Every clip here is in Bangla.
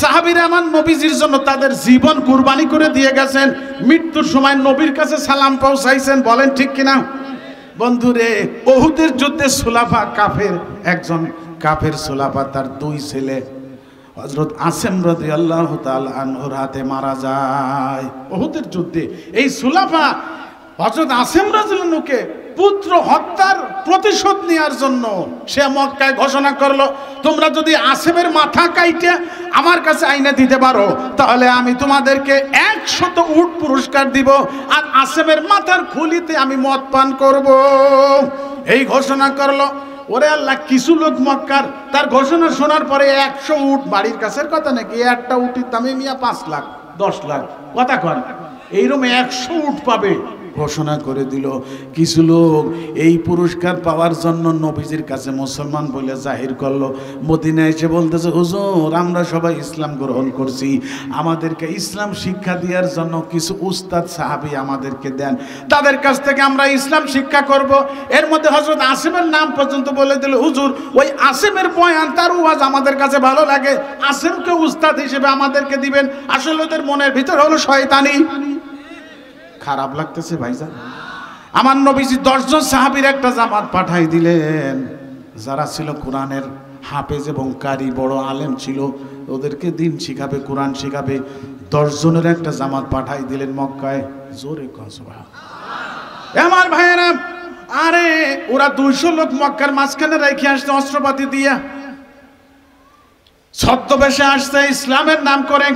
সাহাবীরা আমার নবীজির জন্য তাদের জীবন কুরবানি করে দিয়ে গেছেন, মৃত্যুর সময় নবীর কাছে সালাম পৌঁছাইছেন। বলেন ঠিক কিনা? বন্ধুরে, উহুদের যুদ্ধে সুলাফা কাফের, একজন কাফের সুলাফা তার দুই ছেলে হযরত আসেম রাদিয়াল্লাহু তাআলা আনহুর হাতে মারা যায় উহুদের যুদ্ধে। এই সুলাফা হযরত আসেম রাদিয়াল্লাহু আনহুকে পুত্র হত্যার প্রতিশোধ নেওয়ার জন্য সে মক্কায় ঘোষণা করলো, তোমরা যদি আসেমের মাথা কাইটে আমার কাছে আইনা দিতে পারো তাহলে আমি তোমাদেরকে 100 উট পুরস্কার দিব, আর আসেমের মাথার খুলিতে আমি মদ পান করব। এই ঘোষণা করলো। ওরে আল্লাহ, কিছু লোক মক্কার তার ঘোষণা শোনার পরে 100 উট, বাড়ির কাছের কথা নাকি, একটা উটের দামে মিয়া 5 লাখ 10 লাখ কথা কন, এইরকম 100 উট পাবে ঘোষণা করে দিল। কিছু লোক এই পুরস্কার পাওয়ার জন্য নবীজির কাছে মুসলমান বলে জাহির করলো। মদিনায় এসে বলতেছে, হুজুর আমরা সবাই ইসলাম গ্রহণ করছি, আমাদেরকে ইসলাম শিক্ষা দেওয়ার জন্য কিছু উস্তাদ সাহাবী আমাদেরকে দেন, তাদের কাছ থেকে আমরা ইসলাম শিক্ষা করব। এর মধ্যে হযরত আসেমের নাম পর্যন্ত বলে দিল, হুজুর ওই আসেমের বয়ান তার ওয়াজ আমাদের কাছে ভালো লাগে, আসেমকে উস্তাদ হিসেবে আমাদেরকে দিবেন। আসলে ওদের মনের ভিতর হলো শয়তানি। খারাপ লাগতেছে ভাইজান। আমার নবীজি 10 জন সাহাবীর একটা জামাত পাঠাই দিলেন, যারা ছিল কোরআনের হাফেজ এবং কারি, বড় আলেম ছিল, ওদেরকে দিন শিখাবে, কোরআন শিখাবে। 10 জনের একটা জামাত পাঠাই দিলেন মক্কায়। জোরে কন সুবহানাল্লাহ। আমার ভাইয়েরা, আরে ওরা 200 লোক মক্কার মাঝখানে রেখে আসছে অস্ত্রপাতি দিয়া, ছদ্মবেশে আসছে ইসলামের নাম করে।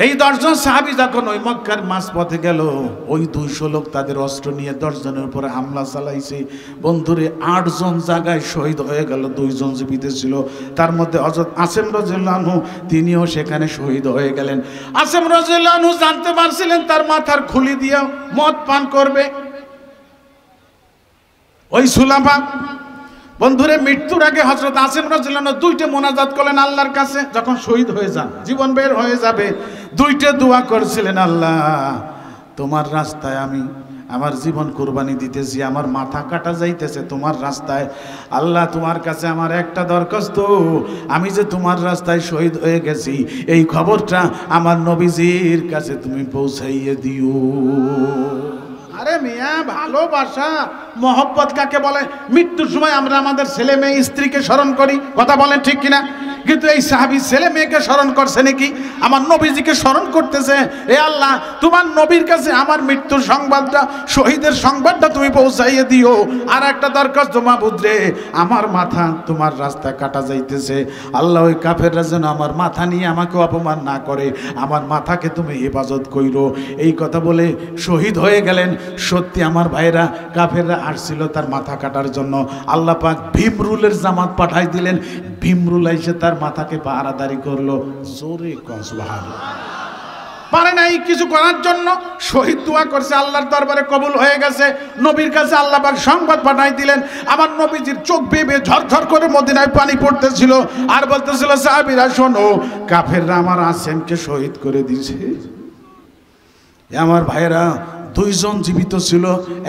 এই 10 জন সাহাবী যখন ওই মক্কার মাঝপথে গেল, ওই 200 লোক তাদের অস্ত্র নিয়ে 10 জনের উপরে হামলা চালাইছে। বন্ধুরে 8 জন জায়গায় শহীদ হয়ে গেল, 2 জন জীবিত ছিল। তার মধ্যে হযরত আসেম রাদিয়াল্লাহু আনহু তিনিও সেখানে শহীদ হয়ে গেলেন। আসেম রাদিয়াল্লাহু আনহু জানতে পারছিলেন তার মাথার খুলি দিয়ে মদ পান করবে ওই সুলাফা। বন্ধুরে, মৃত্যুর আগে হযরত আসেম রাদিয়াল্লাহু আনহু 2টা মোনাজাত করলেন আল্লাহর কাছে। যখন শহীদ হয়ে যান, জীবন বের হয়ে যাবে, 2টা দোয়া করছিলেন, আল্লাহ তোমার রাস্তায় আমি আমার জীবন কুরবানি দিতেছি, আমার মাথা কাটা যাইতেছে তোমার রাস্তায়। আল্লাহ তোমার কাছে আমার একটা দরখাস্ত, আমি যে তোমার রাস্তায় শহীদ হয়ে গেছি এই খবরটা আমার নবীজির কাছে তুমি পৌঁছাইয়ে দিও। আরে মিয়া, ভালোবাসা মহব্বত কাকে বলে? মৃত্যুর সময় আমরা আমাদের ছেলে মেয়ে স্ত্রীকে স্মরণ করি, কথা বলেন ঠিক কিনা? কিন্তু এই সাহাবী ছেলে মেয়েকে স্মরণ করছে নাকি? আমার নবীজিকে স্মরণ করতেছে। এ আল্লাহ, তোমার নবীর কাছে আমার মৃত্যুর সংবাদটা, শহীদের সংবাদটা তুমি পৌঁছাইয়ে দিও। আর একটা দরখাস্ত, মাবুদ রে, আমার মাথা তোমার রাস্তায় কাটা যাইতেছে, আল্লাহ ওই কাফেররা যেন আমার মাথা নিয়ে আমাকে অপমান না করে, আমার মাথাকে তুমি হেফাজত কইরো। এই কথা বলে শহীদ হয়ে গেলেন। সত্যি আমার ভাইরা, কাফেররা আসছিল তার মাথা কাটার জন্য। আল্লাহ পাক ভীমরুলের জামাত পাঠাই দিলেন, ভীমরুল এসে তার মাথাকে পাহারাদারি করলো। জোরে কন সুবহানাল্লাহ। পারে নাই কিছু করার জন্য, শহীদ দোয়া করছে, আল্লাহর দরবারে কবুল হয়ে গেছে। নবীর কাছে আল্লাহ পাক সংবাদ পাঠাই দিলেন। আমার নবীজির চোখ বেয়ে ঝরঝর করে মদিনায় পানি পড়তেছিল, আর বলতেছিল, সাহাবীরা শোনো, কাফেররা আমার আসেমকে শহীদ করে দিয়েছে। আমার ভাইরা, 2 জন জীবিত ছিল,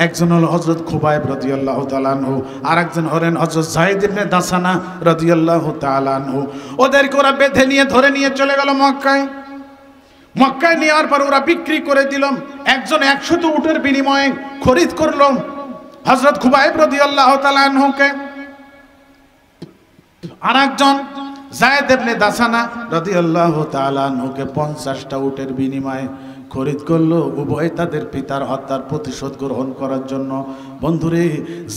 একজন হল হযরত খুবাইব রাদিয়াল্লাহু তাআলা আনহু, আর একজন হলেন হযরত যায়েদ ইবনে দাসানা রাদিয়াল্লাহু তাআলা আনহু। ওদেরকে ওরা বেঁধে নিয়ে ধরে নিয়ে চলে গেল মক্কায়। মক্কায় নেওয়ার পর ওরা বিক্রি করে দিল। একজন 100 উটের বিনিময়ে খরিদ করল হযরত খুবাইব রাদিয়াল্লাহু তাআলা আনহুকে, আর একজন যায়েদ ইবনে দাসানা রাদিয়াল্লাহু তাআলা আনহুকে 50টা উটের বিনিময়ে খরিদ করলো, উভয় তাদের পিতার হত্যার প্রতিশোধ গ্রহণ করার জন্য। বন্ধুরে,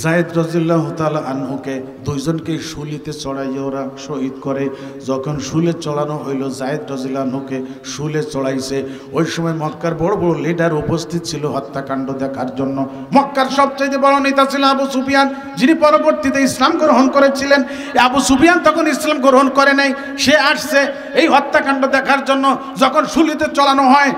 যায়েদ রাদিয়াল্লাহু তাআলা আনহুকে 2 জনকে শুলিতে চড়াইয়ে ওরা শহীদ করে। যখন শুলে চড়ানো হইল, যায়েদ রাদিয়াল্লাহু আনহুকে শুলে চড়াইছে। ওই সময় মক্কার বড় বড় লিডার উপস্থিত ছিল হত্যাকাণ্ড দেখার জন্য। মক্কার সবচেয়ে বড় নেতা ছিল আবু সুফিয়ান, যিনি পরবর্তীতে ইসলাম গ্রহণ করেছিলেন। আবু সুফিয়ান তখন ইসলাম গ্রহণ করে নাই, সে আসছে এই হত্যাকাণ্ড দেখার জন্য। যখন শুলিতে চড়ানো হয়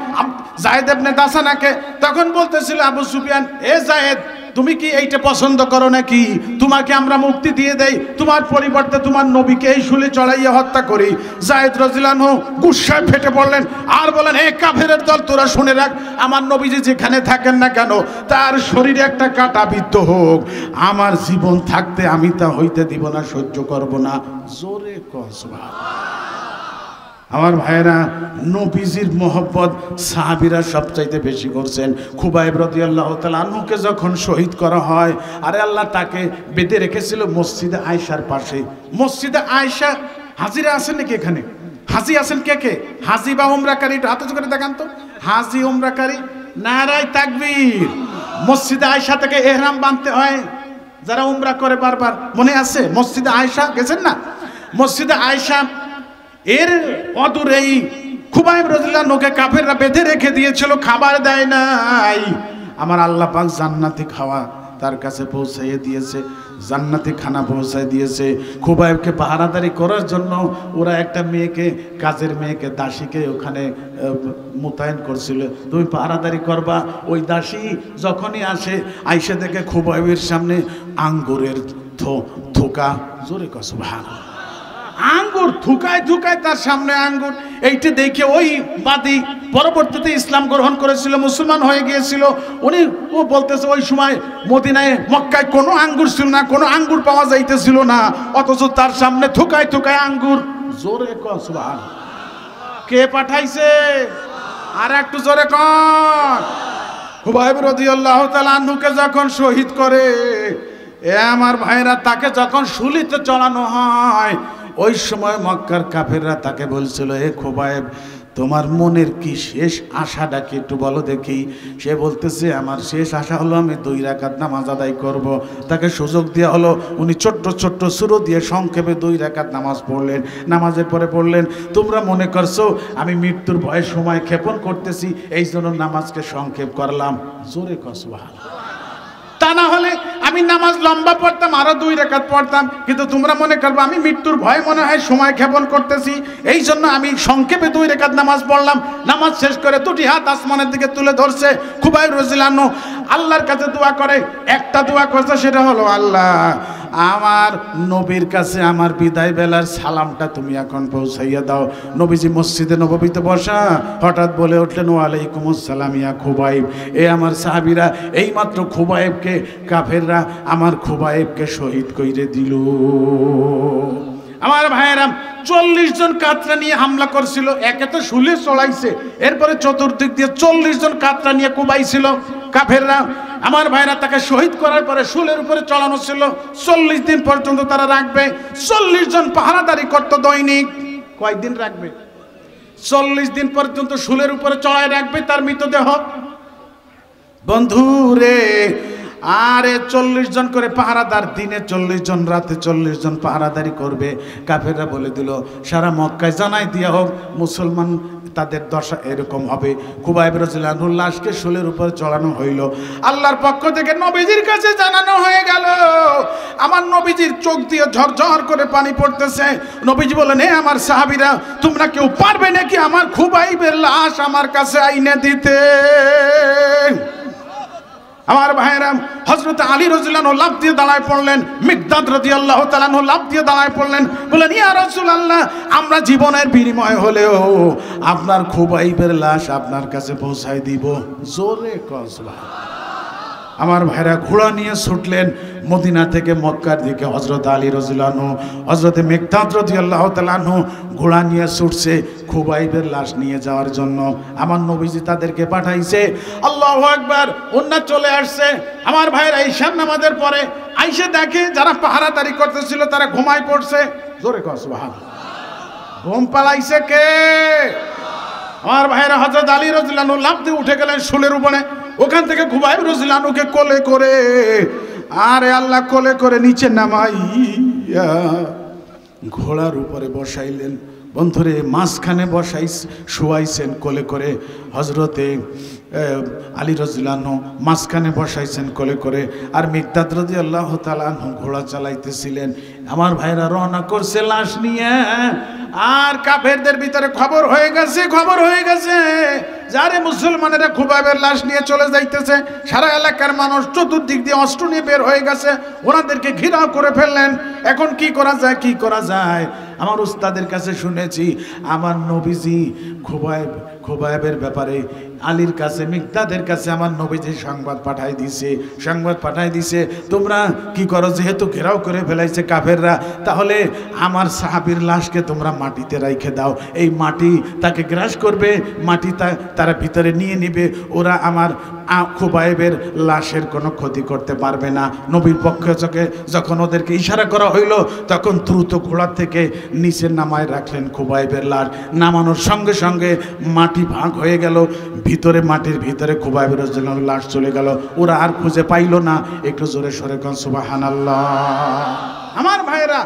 যায়েদ ইবনে দাসানাকে, তখন বলতেছিল আবু সুফিয়ান, এ যায়েদ, তুমি কি এইটা পছন্দ করো নাকি? তোমাকে আমরা মুক্তি দিয়ে দেই, তোমার পরিবর্তে তোমার নবীকে এই শুলে চড়াইয়া হত্যা করি। যায়েদ রাদিয়াল্লাহু আনহু গুসায় ফেটে পড়লেন আর বলেন, এ কাফেরের দল, তোরা শুনে রাখ, আমার নবীজি যেখানে থাকেন না কেন তার শরীরে একটা কাঁটা বিদ্ধ হোক, আমার জীবন থাকতে আমি তা হইতে দিব না, সহ্য করব না। জোরে কও সুবহানাল্লাহ। আমার ভাইরা, নবীজির মোহব্বত সাহাবীরা সবচাইতে বেশি করছেন। খুবাইব রাদিয়াল্লাহু তাআলা আনহুকে যখন শহীদ করা হয়, আরে আল্লাহ তাকে বেঁধে রেখেছিল মসজিদে আয়েশার পাশে। মসজিদে আয়েশা হাজিরা আছেন নাকি এখানে? হাজি আছেন কে কে? হাজি বা উমরাকারী একটু হাত উঁচু করে দেখান তো। হাজি উমরাকারী, নারায়ে তাকবীর। মসজিদে আয়েশা থেকে ইহরাম বাঁধতে হয় যারা উমরা করে বারবার, মনে আছে? মসজিদে আয়েশা গেছেন না? মসজিদে আয়েশা এর অদূরেই খুবাইব রাদিয়াল্লাহু আনহুকে কাফেররা বেঁধে রেখে দিয়েছিল, খাবার দেয় নাই। আমার আল্লাহ পাক জান্নাতি খাওয়া তার কাছে পৌঁছাইয়ে দিয়েছে, জান্নাতি খানা পৌঁছায় দিয়েছে। খুবাইবকে পাহারাদারি করার জন্য ওরা একটা মেয়েকে, কাজের মেয়েকে, দাসীকে ওখানে মোতায়েন করছিল, তুমি পাহারাদারি করবা। ওই দাসী যখনই আসে, আইসে দেখে খুবাইবের সামনে আঙ্গুরের থোকা, জোরে কও সুবহানাল্লাহ, আঙ্গুর থুকায় থুকায় তার সামনে আঙ্গুর। এইটা দেখে ওই বাদী পরবর্তীতে ইসলাম গ্রহণ করেছিল, মুসলমান হয়ে গিয়েছিল, ও বলতেছে ওই সময় মদিনায়, মক্কায় কোনো আঙ্গুর ছিল না, কোনো আঙ্গুর পাওয়া যাইতেছিল না, অথচ তার সামনে থুকায় থুকায় আঙ্গুর। জোরে কও সুবহানাল্লাহ। কে পাঠাইছে? আর একটু জোরে কও। খুবাইব রাদিয়াল্লাহু তাআলা আনহুকে যখন শহীদ করে, এ আমার ভাইরা, তাকে যখন শুলিতে চড়ানো হয়, ওই সময় মক্কার কাফেররা তাকে বলছিল, এ খুবাইব, তোমার মনের কি শেষ আশাটা কি একটু বলো দেখি। সে বলতেছে, আমার শেষ আশা হলো আমি 2 রাকাত নামাজ আদায় করব। তাকে সুযোগ দেওয়া হলো, উনি ছোট্ট ছোট্ট সূরা দিয়ে সংক্ষেপে 2 রাকাত নামাজ পড়লেন। নামাজের পরে বললেন, তোমরা মনে করছো আমি মৃত্যুর ভয়ে সময় ক্ষেপণ করতেছি, এই জন্য নামাজকে সংক্ষেপ করলাম। জোরে কও সুবহানাল্লাহ। তা না হলে আমি নামাজ লম্বা পড়তাম, আরো 2 রাকাত পড়তাম, কিন্তু তোমরা মনে করবে আমি মৃত্যুর ভয় মনে হয় সময় ক্ষেপণ করতেছি, এই জন্য আমি সংক্ষেপে 2 রাকাত নামাজ পড়লাম। নামাজ শেষ করে 2টি হাত আসমানের দিকে তুলে ধরছে খুবাইব রাদিয়াল্লাহু আনহু, আল্লাহর কাছে দোয়া করে। একটা দোয়া করছে, সেটা হলো, আল্লাহ, আমার নবীর কাছে আমার বিদায় বেলার সালামটা তুমি এখন পৌঁছাইয়া দাও। নবীজি মসজিদে নববীতে বসা, হঠাৎ বলে উঠলেন, ওয়ালাইকুম আসসালাম ইয়া খুবাইব। এ আমার সাহাবীরা, এইমাত্র খুবাইবকে কাফেররা আমার খুবাইবকে শহীদ কইরে দিল। আমার ভাইয়েরা, 40 জন কাতরা নিয়ে হামলা করছিল, একে তো শুলে চড়াইছে, এরপরে চতুর্দিক দিয়ে 40 জন কাতরা নিয়ে কুবাইছিল কাফেররা। আমার ভাইরা, তাকে শহীদ করার পরে শুলের উপরে চড়ানো ছিল, 40 দিন পর্যন্ত তারা রাখবে। 40 জন পাহারাদারি করতো দৈনিক। কয়দিন রাখবে? 40 দিন পর্যন্ত শুলের উপরে চড়ায় রাখবে তার মৃতদেহ। বন্ধু রে, আরে 40 জন করে পাহারাদার, দিনে 40 জন, রাতে 40 জন পাহারাদারি করবে। কাফেররা বলে দিল, সারা মক্কায় জানাই দিয়া হোক, মুসলমান তাদের দশা এরকম হবে। খুবাইব রাদিয়াল্লাহু আনহুর লাশকে শুলের উপর চড়ানো হইল। আল্লাহর পক্ষ থেকে নবীজির কাছে জানানো হয়ে গেল। আমার নবীজির চোখ দিয়ে ঝরঝর করে পানি পড়তেছে। নবীজি বলেন, হে আমার সাহাবীরা, তোমরা কেউ পারবে নাকি আমার খুবাইবের লাশ আমার কাছে আইনে দিতে? আমার ভাইরা, হযরত আলী রাদিয়াল্লাহু আনহু লাফ দিয়ে দাঁড়ায় পড়লেন, মিকদাদ রাদিয়াল্লাহু তাআলা আনহু লাফ দিয়ে দাঁড়ায় পড়লেন, বলেন, ইয়া রাসূলুল্লাহ, আমরা জীবনের বিনিময় হলেও আপনার খুবাইবের লাশ আপনার কাছে পৌঁছায় দিব। জোরে কও সুবহানাল্লাহ। আমার ভাইরা ঘোড়া নিয়ে ছুটলেন মদিনা থেকে মক্কার দিকে। হযরত আলী রাদিয়াল্লাহু আনহু, হযরত মিকদাদ রাদিয়াল্লাহু তাআলা আনহু ঘোড়া নিয়ে ছুটছে খুবাইবের লাশ নিয়ে যাওয়ার জন্য। আমার নবীজি তাদেরকে পাঠাইছে। আল্লাহু আকবার। ওন্না চলে আসছে। আমার ভাইরা ঈশার নামাজের পরে আইসে দেখে যারা পাহারাদারি করতেছিল তারা ঘুমায় পড়ছে। জোরে কও সুবহানাল্লাহ। ঘুম পালাইছে কে? আমার ভাইরা, হযরত আলী রাদিয়াল্লাহু আনহু লাফ দিয়ে উঠে গেলেন শুলের উপরে। ওখান থেকে খুবাইব রাদিয়াল্লাহু আনহুকে কোলে করে, আরে আল্লাহ, কোলে করে নিচে নামাইয়া ঘোড়ার উপরে বসাইলেন। বন্ধুরে, মাঝখানে শুয়াইছেন কোলে করে। হযরতে আলী রাদিয়াল্লাহু আনহু মাঝখানে বসাইছেন কোলে করে, আর মিকদাদ রাদিয়াল্লাহু তাআলা আনহু ঘোড়া চালাইতেছিলেন। আমার ভাইরা রওনা করছে লাশ নিয়ে। আর কাফেরদের ভিতরে খবর হয়ে গেছে যারে মুসলমানেরা খুবাইবের লাশ নিয়ে চলে যাইতেছে। সারা এলাকার মানুষ চতুর্দিক দিয়ে অস্ত্র নিয়ে বের হয়ে গেছে, ওনাদেরকে ঘেরাও করে ফেললেন। এখন কি করা যায়? আমার উস্তাদের কাছে শুনেছি আমার নবীজি খুবাইবের ব্যাপারে আলীর কাছে মিকদাদের কাছে আমার নবীজি সংবাদ পাঠাই দিছে তোমরা কি করো, যেহেতু ঘেরাও করে ফেলাইছে কাফেররা, তাহলে আমার সাহাবীর লাশকে তোমরা মাটিতে রাইখে দাও, এই মাটি তাকে গ্রাস করবে, মাটি তারা ভিতরে নিয়ে নেবে, ওরা আমার খুবাইবের লাশের কোনো ক্ষতি করতে পারবে না। নবীর পক্ষে যখন ওদেরকে ইশারা করা হইল, তখন দ্রুত ঘোড়া থেকে নিচে নামায় রাখলেন খুবাইবের লাশ। নামানোর সঙ্গে সঙ্গে মাটি ভাগ হয়ে গেল, মাটির ভিতরে খুবাইবের লাশ চলে গেল, ওরা আর খুঁজে পাইল না। একটু জোরে সরে কোন সুবহানাল্লাহ। আমার ভাইরা,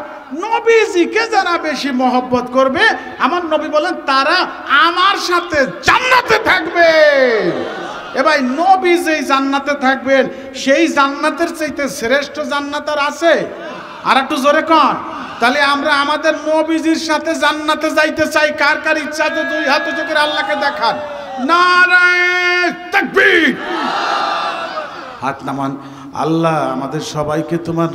নবীজিকে যারা বেশি মহব্বত করবে, আমার নবী বলেন তারা আমার সাথে জান্নাতে থাকবে। এবার নবী যেই জান্নাতে থাকবেন, সেই জান্নাতের চাইতে শ্রেষ্ঠ জান্নাত আর আছে? আর একটু জোরে কন। তাহলে আমরা আমাদের নবীজির সাথে জান্নাতে যাইতে চাই। কার কার ইচ্ছা, তো দুই হাত উঁচু করে আল্লাহকে দেখান। নারায়ে তাকবীর। হাত নামান। আল্লাহ আমাদের সবাইকে তোমার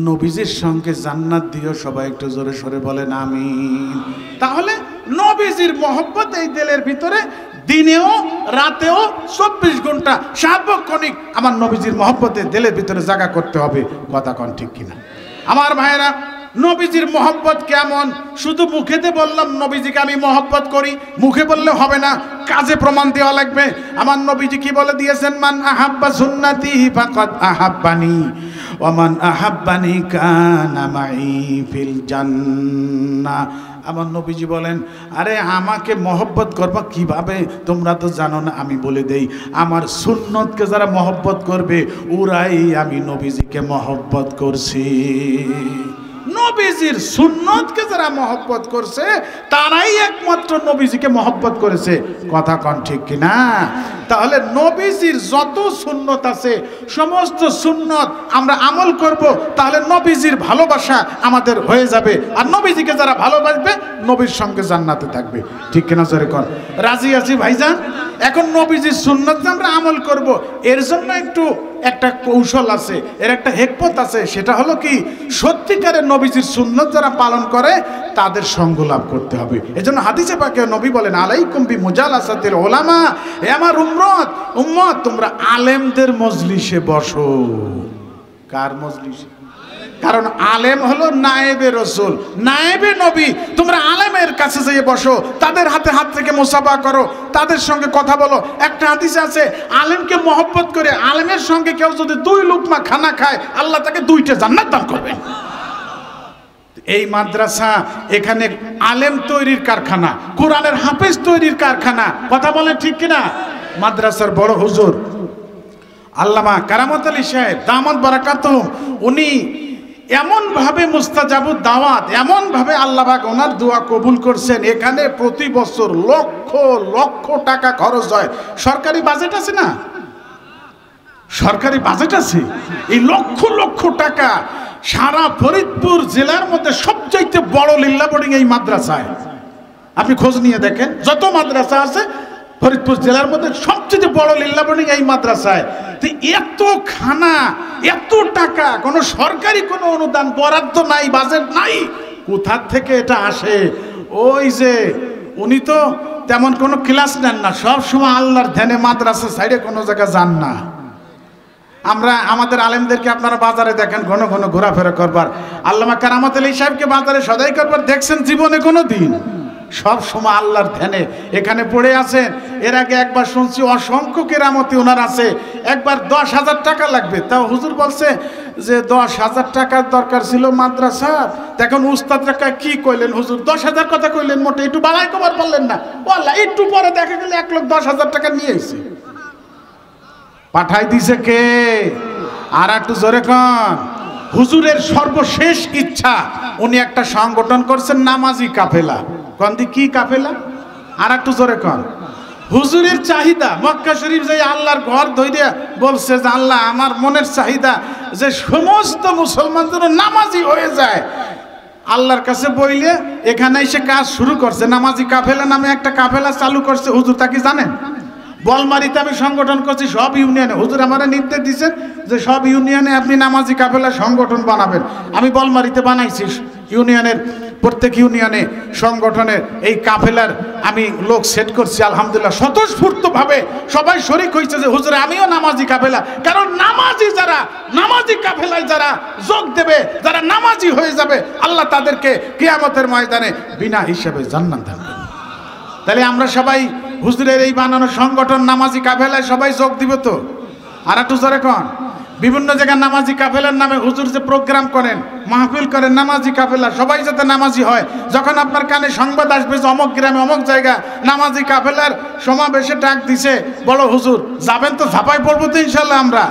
নবীজির সঙ্গে জান্নাত দিও। সবাই একটু জোরে সরে বলেন আমিন। তাহলে নবীজির মহব্বত এই দিলের ভিতরে দিনেও রাতেও 24 ঘন্টা সার্বক্ষণিক আমার নবীজির মহব্বতে দিলের ভিতরে জায়গা করতে হবে। কথা কন ঠিক কিনা? আমার ভাইরা, নবীজির মহব্বত কেমন? শুধু মুখেতে বললাম নবীজিকে আমি মহব্বত করি, মুখে বললে হবে না, কাজে প্রমাণ দেওয়া লাগবে। আমার নবীজি কি বলে দিয়েছেন? মান আহাব্বা সুন্নতি ফাকাদ আহাব্বানি ওয়া মান আহাব্বানি কানা মাই ফিল জান্নাহ। আমার নবীজি বলেন, আরে আমাকে মহব্বত করবা কিভাবে তোমরা তো জানো না, আমি বলে দেই। আমার সুন্নতকে যারা মহব্বত করবে, ওরাই আমি নবীজিকে মহব্বত করছি। নবীজির সুন্নতকে যারা মহব্বত করছে, তারাই একমাত্র নবীজিকে মহব্বত করেছে। কথা কন ঠিক কিনা? তাহলে নবীজির যত সুন্নত আছে, সমস্ত সুন্নত আমরা আমল করব, তাহলে নবীজির ভালোবাসা আমাদের হয়ে যাবে। আর নবীজিকে যারা ভালোবাসবে, নবীর সঙ্গে জান্নাতে থাকবে। ঠিক কিনা জোরে কন? রাজি আছি ভাইজান? এখন নবীজির সুন্নত আমরা আমল করব, এর জন্য একটা কৌশল আছে, এর একটা হিকমত আছে। সেটা হলো কি, সত্যিকারের নবীজির সুন্নত যারা পালন করে, তাদের সঙ্গ লাভ করতে হবে। এজন্য হাদিসে পাকে নবী বলেন, আলাইকুম বিমুজালাসাতিল উলামা, হে আমার উম্মত তোমরা আলেমদের মজলিসে বসো। কার মজলিসে? কারণ আলেম হলো নায়েবে রসুল, নায়েবে নবী। তোমরা আলেমের কাছে যেয়ে বসো, তাদের হাতে হাত থেকে মুসাফা করো, তাদের সঙ্গে কথা বলো। একটা হাদিসে আছে, আলেমকে মহব্বত করে আলেমের সঙ্গে কেউ যদি 2 লুকমা খানা খায়, আল্লাহ তাকে 2টা জান্নাত দান করবে। এই মাদ্রাসা এখানে আলেম তৈরির কারখানা, কোরআনের হাফেজ তৈরির কারখানা। কথা বলেন ঠিক কিনা? মাদ্রাসার বড় হুজুর আল্লামা কারামত আলী সাহেব দামাত বারাকাতুহু, উনি এমনভাবে মুস্তাজাবুদ দাওয়াত, এমনভাবে আল্লাহ পাক ওনার দোয়া কবুল করছেন। এখানে প্রতি বছর লক্ষ লক্ষ টাকা খরচ হয়। সরকারি বাজেট আছে না? সরকারি বাজেট আছে। এই লক্ষ লক্ষ টাকা সারা ফরিদপুর জেলার মধ্যে সবচাইতে বড় লিল্লা বোর্ডিং এই মাদ্রাসায়। আপনি খোঁজ নিয়ে দেখেন, যত মাদ্রাসা আছে ফরিদপুর জেলার মধ্যে সবচেয়ে বড় লিল্লা বোর্ডিং এই মাদ্রাসায়। তো এত খানা, এত টাকা, কোনো সরকারি কোনো অনুদান বরাদ্দ নাই, বাজেট নাই। কোথা থেকে এটা আসে? ওই যে উনি তো তেমন কোনো ক্লাস নেন না, সব সময় আল্লাহর ধ্যানে মাদ্রাসা সাইডে কোনো জায়গায় যান না। আমরা আমাদের আলেমদেরকে আপনারা বাজারে দেখেন ঘন ঘন ঘোরাফেরা করবার। আল্লামা কারামত আলী সাহেবকে বাজারে সদাই করবার দেখছেন জীবনে কোনো দিন? সব সময় আল্লাহর ধ্যানে এখানে পড়ে আছেন। এর আগে একবার শুনছি অসংখ্য কেরামতি ওনার আছে। একবার 10,000 টাকা লাগবে, তাও হুজুর বলছে যে 10,000 টাকার দরকার ছিল মাদ্রাসা। এখন উস্তাদরা কি কইলেন, হুজুর 10,000 কথা কইলেন, মোটে একটু বাড়াই কবার পারলেন না? ওয়াল্লাহ একটু পরে দেখা গেল 1,10,000 টাকা নিয়ে এসে পাঠাই দিছে কে? আর একটু জোরে কন। হুজুরের সর্বশেষ ইচ্ছা, উনি একটা সংগঠন করছেন নামাজি কাফেলা। কন্দি কি কাফেলা? আর একটু জোরে কন। হুজুরের চাহিদা, মক্কা শরীফ যাই আল্লাহর ঘর ধইরা বলছে যে আল্লাহ আমার মনের চাহিদা যে সমস্ত মুসলমান যেন নামাজি হয়ে যায়। আল্লাহর কাছে বইলে এখানে এসে কাজ শুরু করছে। নামাজি কাফেলা নামে একটা কাফেলা চালু করছে। হুজুর তা কি জানেন? বলমারিতে আমি সংগঠন করছি সব ইউনিয়নে। হুজুর আমারে নির্দেশ দিচ্ছেন যে সব ইউনিয়নে আপনি নামাজি কাফেলা সংগঠন বানাবেন। আমি বলমারিতে বানাইছি ইউনিয়নের প্রত্যেক ইউনিয়নে সংগঠনের এই কাফেলার আমি লোক সেট করছি আলহামদুলিল্লাহ। স্বতঃস্ফূর্তভাবে সবাই শরিক হয়েছে যে হুজুরে আমিও নামাজি কাফেলা, কারণ নামাজি যারা, নামাজি কাফেলায় যারা যোগ দেবে, যারা নামাজি হয়ে যাবে, আল্লাহ তাদেরকে কিয়ামতের ময়দানে বিনা হিসাবে জান্নাত দান করবেন। তাহলে আমরা সবাই হুজুরের এই বানানো সংগঠন নামাজি কাফেলায় সবাই যোগ দিব তো? আর একটু জোরে কোন। বিভিন্ন জায়গায় নামাজি কাফেলার নামে হুজুর যে প্রোগ্রাম করেন, মাহফিল করেন, নামাজি কাফেলা, সবাই যাতে নামাজি হয়। যখন আপনার কানে সংবাদ আসবে যে অমুক গ্রামে অমুক জায়গা নামাজি কাফেলার সমাবেশে ডাক দিছে, বলো হুজুর যাবেন তো? ঝাঁপাই পড়বো তো ইনশাল্লাহ আমরা।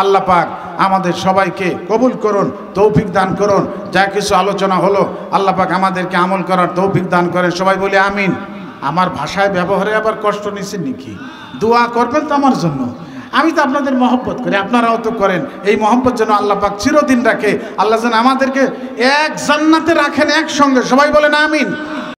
আল্লাহ পাক আমাদের সবাইকে কবুল করুন, তৌফিক দান করুন। যা কিছু আলোচনা হলো আল্লাহ পাক আমাদেরকে আমল করার তৌফিক দান করেন। সবাই বলি আমিন। আমার ভাষায় ব্যবহারে আবার কষ্ট নিচ্ছেন নাকি? দোয়া করবেন তো আমার জন্য। আমি তো আপনাদের মহব্বত করি, আপনারাও তো করেন। এই মহব্বত যেন আল্লাহ পাক চিরদিন রাখে। আল্লাহ যেন আমাদেরকে এক জান্নাতে রাখেন একসঙ্গে। সবাই বলেন আমিন।